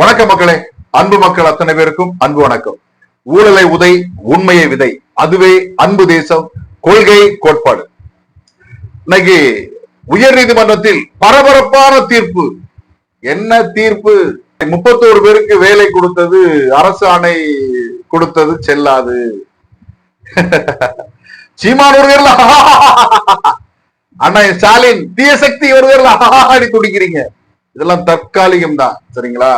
வணக்கம் மக்களே, அன்பு மக்கள் அத்தனை பேருக்கும் அன்பு வணக்கம். ஊழலை உதை, உண்மையை விதை, அதுவே அன்பு தேசம், கொள்கை கோட்பாடு. இன்னைக்கு உயர் நீதிமன்றத்தில் பரபரப்பான தீர்ப்பு. என்ன தீர்ப்பு? 31 பேருக்கு வேலை கொடுத்தது, அரசு ஆணை கொடுத்தது செல்லாது. சீமான் ஒரு அண்ணா ஸ்டாலின் தீய சக்தி ஒரு துடிக்கிறீங்க. இதெல்லாம் தற்காலிகம் தான், சரிங்களா?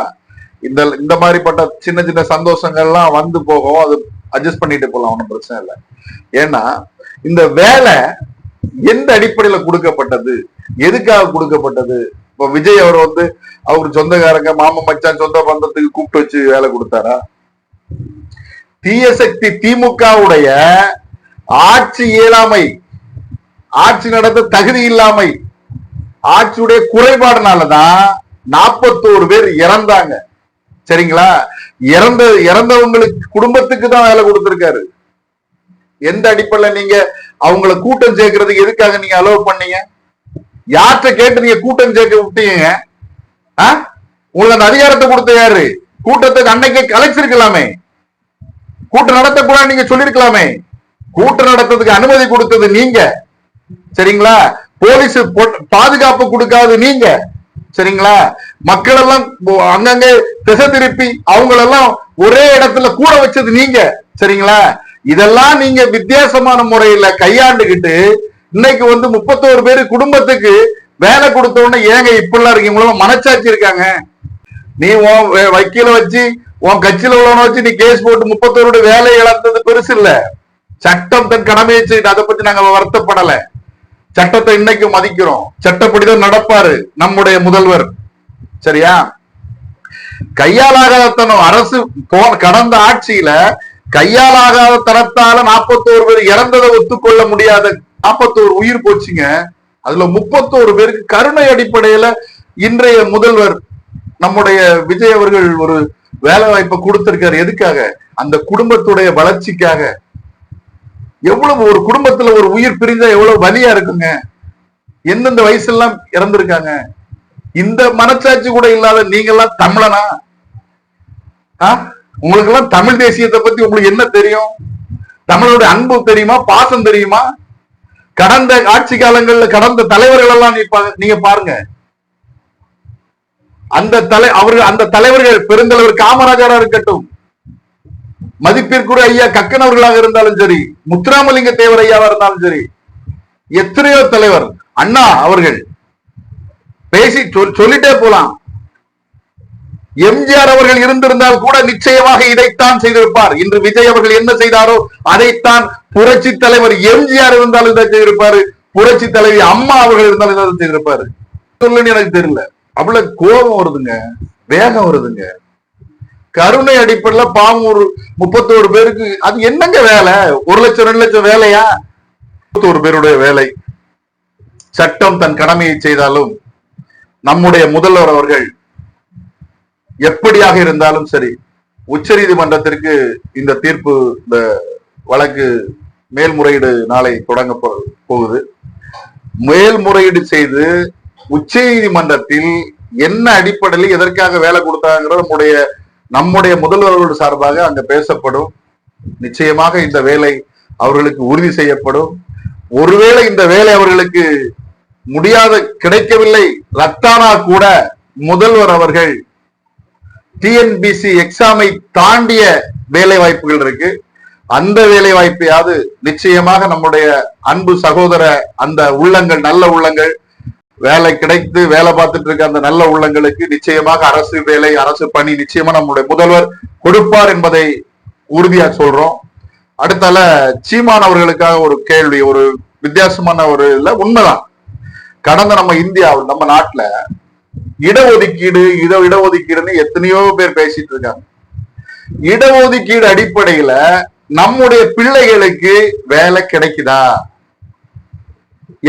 இந்த மாதிரிப்பட்ட சின்ன சின்ன சந்தோஷங்கள்லாம் வந்து போகும், அது அட்ஜஸ்ட் பண்ணிட்டு போகலாம், ஒன்றும் பிரச்சனை இல்லை. ஏன்னா இந்த வேலை எந்த அடிப்படையில கொடுக்கப்பட்டது, எதுக்காக கொடுக்கப்பட்டது? இப்ப விஜய் அவர் அவரு சொந்தக்காரங்க மாமா மச்சான் சொந்த பந்தத்துக்கு கூப்பிட்டு வச்சு வேலை கொடுத்தாரா? தீய சக்தி திமுகவுடைய ஆட்சி இயலாமை, ஆட்சி நடத்த தகுதி இல்லாமை, ஆட்சியுடைய குறைபாடுனாலதான் 41 பேர் இறந்தாங்க, சரிங்களா? இறந்தவங்களுக்கு குடும்பத்துக்கு தான் வேலை கொடுத்திருக்காரு. எந்த அடிப்படையில நீங்க அவங்கள கூட்டம் சேர்க்கறதுக்கு எதுக்காக நீங்க அலோவ் பண்ணீங்க? யார்கிட்ட கேட்டு நீங்க கூட்டம் சேர்க்க விட்டீங்க? உங்களுக்கு அந்த அதிகாரத்தை கொடுத்த யாரு? கூட்டத்துக்கு அன்னைக்கே கலைச்சிருக்கலாமே, கூட்டம் நடத்தக்கூடாது நீங்க சொல்லிருக்கலாமே. கூட்டம் நடத்துறதுக்கு அனுமதி கொடுத்தது நீங்க, சரிங்களா? போலீஸ் பாதுகாப்பு கொடுக்காது நீங்க, சரிங்களா? மக்கள் எல்லாம் அங்கங்கே திசை திருப்பி அவங்களெல்லாம் ஒரே இடத்துல கூட வச்சது நீங்க, சரிங்களா? இதெல்லாம் நீங்க வித்தியாசமான முறையில கையாண்டுகிட்டு இன்னைக்கு 31 பேரு குடும்பத்துக்கு வேலை கொடுத்த உடனே ஏங்க இப்படிலாம் இருக்கீங்களோ? மனச்சாட்சி இருக்காங்க? நீ வக்கீல வச்சு உன் கட்சியில உள்ளவன வச்சு நீ கேஸ் போட்டு 31 வேலை இழந்தது பெருசு இல்ல. சட்டம் தன் கடமையை செய்து, அதை பத்தி நாங்க வருத்தப்படல. சட்டத்தை இன்னைக்கு மதிக்கிறோம், சட்டப்படிதான் நடப்பாரு நம்முடைய முதல்வர், சரியா? கையாலாகாத தனம் அரசு கடந்த ஆட்சியில கையாலாகாத தனத்தால 41 பேர் இறந்ததை ஒத்துக்கொள்ள முடியாத 41 உயிர் போச்சுங்க. அதுல 31 பேருக்கு கருணை அடிப்படையில இன்றைய முதல்வர் நம்முடைய விஜய் அவர்கள் ஒரு வேலை வாய்ப்பை கொடுத்திருக்காரு. எதுக்காக? அந்த குடும்பத்துடைய வளர்ச்சிக்காக. எவ்வளவு ஒரு குடும்பத்துல ஒரு உயிர் பிரிஞ்சா எவ்வளவு வலியா இருக்குங்க. எந்தெந்த வயசுலாம் இறந்திருக்காங்க. இந்த மனச்சாட்சி கூட இல்லாத நீங்க எல்லாம் தமிழனா? உங்களுக்கு எல்லாம் தமிழ் தேசியத்தை பத்தி உங்களுக்கு என்ன தெரியும்? தமிழோட அன்பு தெரியுமா? பாசம் தெரியுமா? கடந்த ஆட்சி காலங்கள்ல கடந்த தலைவர்கள் எல்லாம் நீங்க பாருங்க. அந்த தலைவர்கள் பெருந்தலைவர் காமராஜரா இருக்கட்டும், மதிப்பிற்குரிய ஐயா கக்கன் அவர்களாக இருந்தாலும் சரி, முத்துராமலிங்க தேவர் ஐயாவா இருந்தாலும் சரி, எத்தனையோ தலைவர், அண்ணா அவர்கள் பேசி சொல்லிட்டே போலாம். எம்ஜிஆர் அவர்கள் இருந்திருந்தால் கூட நிச்சயமாக இதைத்தான் செய்திருப்பார். இன்று விஜய் அவர்கள் என்ன செய்தாரோ அதைத்தான் புரட்சி தலைவர் எம்ஜிஆர் இருந்தாலும் இதை செய்திருப்பாரு, புரட்சி தலைவி அம்மா அவர்கள் இருந்தாலும் இதை செய்திருப்பாரு. சொல்லுன்னு எனக்கு தெரியல. அவ்வளவு கோபம் வருதுங்க, வேகம் வருதுங்க. கருணை அடிப்படையில் பாவம் ஒரு 31 பேருக்கு அது என்னங்க வேலை? 1 லட்சம் 2 லட்சம் வேலையா? 31 பேருடைய வேலை. சட்டம் தன் கடமையை செய்தாலும் நம்முடைய முதல்வர் அவர்கள் எப்படியாக இருந்தாலும் சரி, உச்ச நீதிமன்றத்திற்கு இந்த தீர்ப்பு, இந்த வழக்கு மேல்முறையீடு நாளை தொடங்க போகுது. மேல்முறையீடு செய்து உச்ச நீதிமன்றத்தில் என்ன அடிப்படையில் எதற்காக வேலை கொடுத்தாங்கிறது நம்முடைய முதல்வர்களோடு சார்பாக அங்க பேசப்படும். நிச்சயமாக இந்த வேலை அவர்களுக்கு உறுதி செய்யப்படும். ஒருவேளை இந்த வேலை அவர்களுக்கு கிடைக்கவில்லை ரத்தானா கூட முதல்வர் அவர்கள் டிஎன்பிசி எக்ஸாமை தாண்டிய வேலை வாய்ப்புகள் இருக்கு. அந்த வேலை வாய்ப்பையாவது நிச்சயமாக நம்முடைய அன்பு சகோதர அந்த உள்ளங்கள், நல்ல உள்ளங்கள், வேலை கிடைத்து வேலை பார்த்துட்டு இருக்க அந்த நல்ல உள்ளங்களுக்கு நிச்சயமாக அரசு வேலை, அரசு பணி நிச்சயமா நம்முடைய முதல்வர் கொடுப்பார் என்பதை உறுதியா சொல்றோம். அடுத்தால சீமான் அவர்களுக்காக ஒரு கேள்வி, ஒரு வித்தியாசமான ஒரு இல்ல, உண்மைதான். கடந்த நம்ம இந்தியாவில், நம்ம நாட்டுல இடஒதுக்கீடுன்னு எத்தனையோ பேர் பேசிட்டு இருக்காங்க. இடஒதுக்கீடு அடிப்படையில நம்முடைய பிள்ளைகளுக்கு வேலை கிடைக்குதா?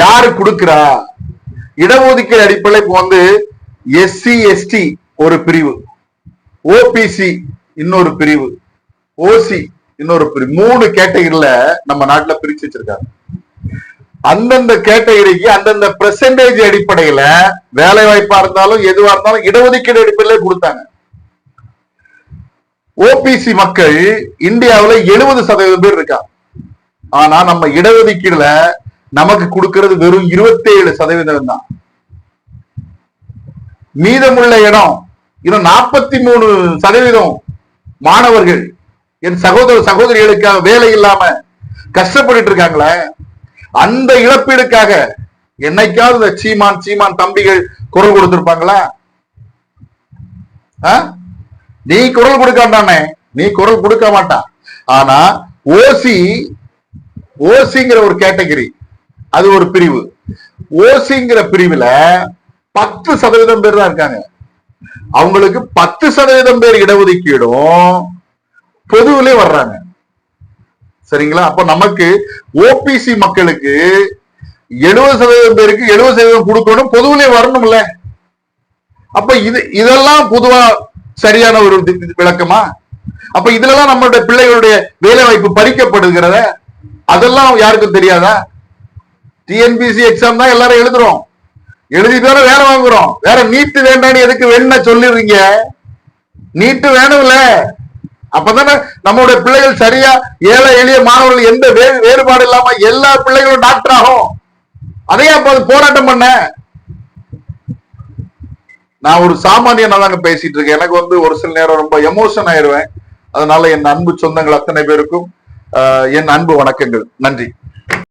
யாரு கொடுக்கிறா? இடஒதுக்கீடு அடிப்படையில் இப்போ எஸ்சி எஸ்டி ஒரு பிரிவு, ஓபிசி இன்னொரு பிரிவு, ஓசி இன்னொரு பிரிவு, 3 கேட்டகரியில நம்ம நாட்டுல பிரிச்சு வச்சிருக்காங்க. அந்தந்த கேட்டகரிக்கு அந்தந்த பெர்சன்டேஜ் அடிப்படையில வேலை வாய்ப்பா இருந்தாலும் எதுவா இருந்தாலும் இடஒதுக்கீடு அடிப்படையில கொடுத்தாங்க. ஓபிசி மக்கள் இந்தியாவுல 70% பேர் இருக்கா. ஆனா நம்ம இடஒதுக்கீடுல நமக்கு கொடுக்கிறது வெறும் 27% தான். மீதமுள்ள இடம் இன்னும் 43% மாணவர்கள் என் சகோதர சகோதரிகளுக்காக வேலை இல்லாம கஷ்டப்பட்டு இருக்காங்களே, அந்த இழப்பீடுக்காக என்னைக்காவது சீமான் சீமான் தம்பிகள் குரல் கொடுத்திருப்பாங்களா? நீ குரல் கொடுக்காண்டானே, நீ குரல் கொடுக்க மாட்டான். ஆனா ஓசிங்கிற ஒரு கேட்டகரி, அது ஒரு பிரிவு. ஓசிங்கிற பிரிவுல 10% பேர் தான் இருக்காங்க. அவங்களுக்கு 10% பேர் இடஒதுக்கீடும் பொதுவிலே வர்றாங்க. சரிங்களா? அப்ப நமக்கு ஓபிசி மக்களுக்கு 70% பேருக்கு 70% கொடுக்கணும், பொதுவிலே வரணும்ல. அப்ப இதெல்லாம் பொதுவா சரியான ஒரு விளக்கமா? அப்ப இதுலலாம் நம்மளுடைய பிள்ளைகளுடைய வேலை வாய்ப்பு பறிக்கப்படுகிறத அதெல்லாம் யாருக்கும் தெரியாதா? டிஎன்பிசி எக்ஸாம் தான் எல்லாரும் எழுதுறோம், எழுதிட்டு வேலை வாங்குறோம். வேற நீட்டு வேண்டான்னு எதுக்கு வேணும்னா சொல்லிடுறீங்க? நீட்டு வேணும்ல, அப்பதானே நம்மளுடைய பிள்ளைகள் சரியா ஏழை எளிய மாணவர்கள் எந்த வேறுபாடு இல்லாம எல்லா பிள்ளைகளும் டாக்டர் ஆகும். அதையே அப்ப போராட்டம் பண்ண. நான் ஒரு சாமானியனா தாங்க பேசிட்டு இருக்கேன். எனக்கு ஒரு சில நேரம் ரொம்ப எமோஷன் ஆயிடுவேன். அதனால என் அன்பு சொந்தங்கள் அத்தனை பேருக்கும் என் அன்பு வணக்கங்கள். நன்றி.